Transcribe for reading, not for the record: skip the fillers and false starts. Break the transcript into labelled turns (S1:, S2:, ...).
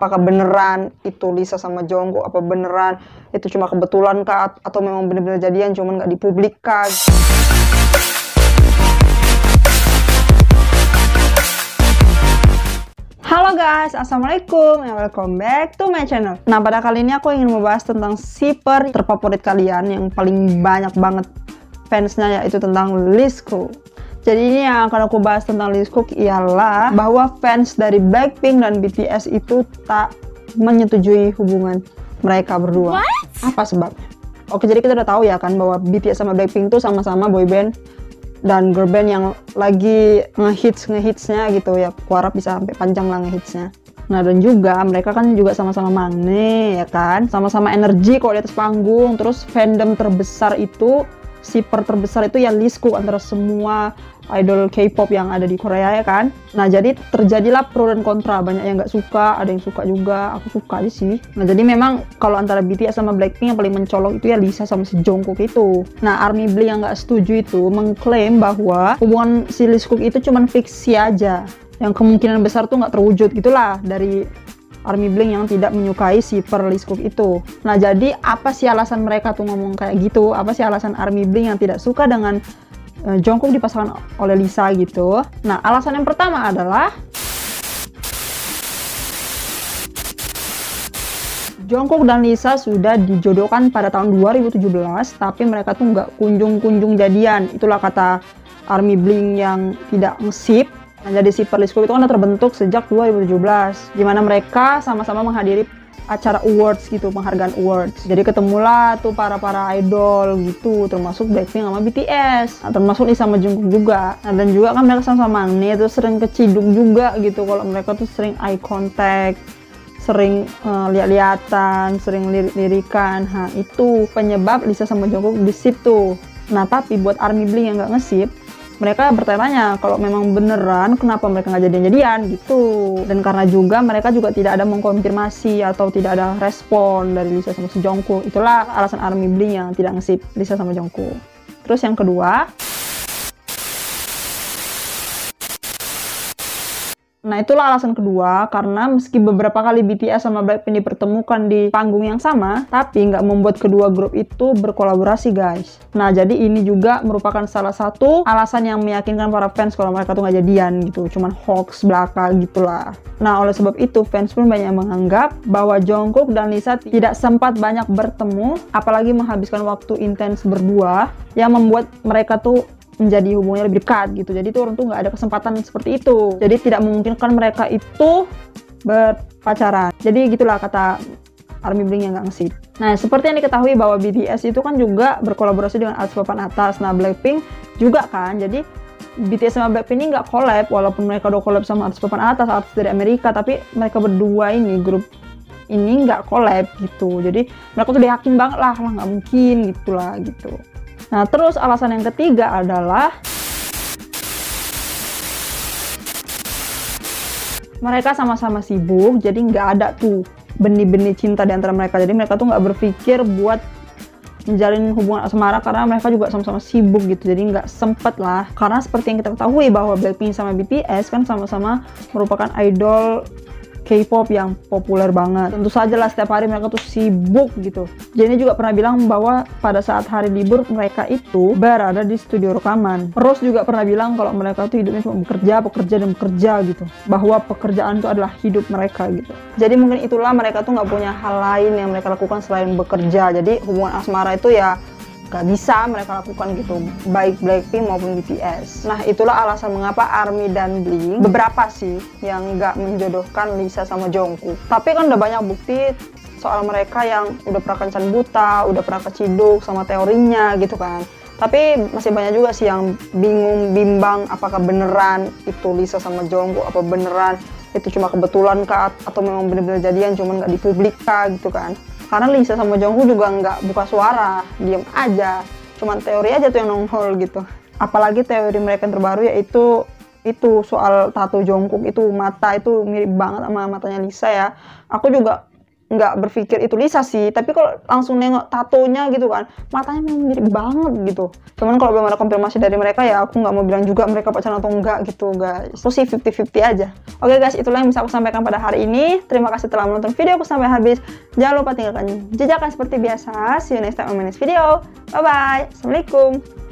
S1: apakah beneran itu Lisa sama Jungkook, apa beneran itu cuma kebetulan kah, atau memang bener-bener jadian cuman nggak dipublikkan. Halo guys, assalamualaikum and welcome back to my channel. Nah, pada kali ini aku ingin membahas tentang shipper terfavorit kalian yang paling banyak banget fansnya, yaitu tentang Leesko. Jadi ini yang akan aku bahas tentang Leesko ialah bahwa fans dari Blackpink dan BTS itu tak menyetujui hubungan mereka berdua. What? Apa sebabnya? Oke, jadi kita udah tahu ya kan bahwa BTS sama Blackpink tuh sama-sama boyband dan girl band yang lagi ngehitsnya gitu ya. Aku harap bisa sampai panjang lah ngehitsnya. Nah, dan juga mereka kan juga sama-sama magnet ya kan, sama-sama energi kok di atas panggung. Terus fandom terbesar itu, shipper terbesar itu ya Leesko antara semua idol K-pop yang ada di Korea ya kan. Nah, jadi terjadilah pro dan kontra, banyak yang nggak suka, ada yang suka juga. Aku suka aja sih. Nah, jadi memang kalau antara BTS sama Blackpink yang paling mencolok itu ya Lisa sama si Jungkook itu. Nah, ARMY BLINK yang nggak setuju itu mengklaim bahwa hubungan si Leesko itu cuman fiksi aja, yang kemungkinan besar tuh nggak terwujud gitulah dari ARMY BLINK yang tidak menyukai shipper Leesko itu. Nah, jadi apa sih alasan mereka tuh ngomong kayak gitu? Apa sih alasan ARMY BLINK yang tidak suka dengan Jungkook dipasangkan oleh Lisa gitu? Nah, alasan yang pertama adalah Jungkook dan Lisa sudah dijodohkan pada tahun 2017, tapi mereka tuh nggak kunjung-kunjung jadian. Itulah kata ARMY BLINK yang tidak nge-ship. Nah, jadi shipper Leesko itu kan udah terbentuk sejak 2017, dimana mereka sama-sama menghadiri acara awards gitu, penghargaan awards. Jadi ketemulah tuh para idol gitu, termasuk Blackpink sama BTS. Nah, termasuk Lisa sama Jungkook juga. Nah, dan juga kan mereka sama-sama magnet, tuh sering keciduk juga gitu. Kalau mereka tuh sering eye contact, sering lihat-lihatan, sering lirik-lirikan. Nah, itu penyebab Lisa sama Jungkook di-ship tuh. Nah, tapi buat ARMY BLINK yang nggak nge-ship, mereka bertanya kalau memang beneran kenapa mereka nggak jadian-jadian gitu. Dan karena juga mereka juga tidak ada mengkonfirmasi atau tidak ada respon dari Lisa sama si Jungkook. Itulah alasan ARMY BLINK yang tidak nge-ship Lisa sama Jungkook. Terus yang kedua, nah itulah alasan kedua, karena meski beberapa kali BTS sama Blackpink dipertemukan di panggung yang sama, tapi nggak membuat kedua grup itu berkolaborasi guys. Nah, jadi ini juga merupakan salah satu alasan yang meyakinkan para fans kalau mereka tuh nggak jadian gitu, cuman hoax belaka gitulah. Nah, oleh sebab itu fans pun banyak menganggap bahwa Jungkook dan Lisa tidak sempat banyak bertemu, apalagi menghabiskan waktu intens berdua, yang membuat mereka tuh menjadi hubungannya lebih dekat gitu. Jadi tuh orang tuh nggak ada kesempatan seperti itu. Jadi tidak memungkinkan mereka itu berpacaran. Jadi gitulah kata ARMY BLINK yang nggak nge-ship. Nah, seperti yang diketahui bahwa BTS itu kan juga berkolaborasi dengan artis papan atas. Nah, Blackpink juga kan. Jadi BTS sama Blackpink ini nggak collab, walaupun mereka udah collab sama artis papan atas, artis dari Amerika, tapi mereka berdua ini, grup ini nggak collab gitu. Jadi mereka tuh udah yakin banget lah nggak mungkin gitulah gitu. Nah, terus alasan yang ketiga adalah mereka sama-sama sibuk, jadi nggak ada tuh benih-benih cinta di antara mereka. Jadi mereka tuh nggak berpikir buat menjalin hubungan asmara karena mereka juga sama-sama sibuk gitu. Jadi nggak sempet lah. Karena seperti yang kita ketahui bahwa Blackpink sama BTS kan sama-sama merupakan idol K-pop yang populer banget. Tentu saja lah setiap hari mereka tuh sibuk gitu. Jennie juga pernah bilang bahwa pada saat hari libur mereka itu berada di studio rekaman. Rose juga pernah bilang kalau mereka tuh hidupnya cuma bekerja gitu. Bahwa pekerjaan itu adalah hidup mereka gitu. Jadi mungkin itulah mereka tuh nggak punya hal lain yang mereka lakukan selain bekerja. Jadi hubungan asmara itu ya gak bisa mereka lakukan gitu, baik Blackpink maupun BTS. Nah, itulah alasan mengapa ARMY dan BLINK beberapa sih yang gak menjodohkan Lisa sama Jungkook. Tapi kan udah banyak bukti soal mereka yang udah pernah kencan buta, udah pernah keciduk sama teorinya gitu kan. Tapi masih banyak juga sih yang bingung, bimbang apakah beneran itu Lisa sama Jungkook, apa beneran itu cuma kebetulan kah, atau memang bener-bener jadian cuman gak dipublikkan gitu kan. Karena Lisa sama Jungkook juga nggak buka suara, diem aja, cuman teori aja tuh yang nongol gitu. Apalagi teori mereka yang terbaru yaitu itu soal tato Jungkook itu, mata itu mirip banget sama matanya Lisa ya. Aku juga nggak berpikir itu Lisa sih, tapi kalau langsung nengok tatonya gitu kan, matanya memang mirip banget gitu. Cuman kalau belum ada konfirmasi dari mereka ya aku nggak mau bilang juga mereka pacaran atau enggak gitu guys. Aku sih 50-50 aja. Oke guys, itulah yang bisa aku sampaikan pada hari ini. Terima kasih telah menonton video aku sampai habis. Jangan lupa tinggalkan jejakan seperti biasa. See you next time on my next video. Bye bye. Assalamualaikum.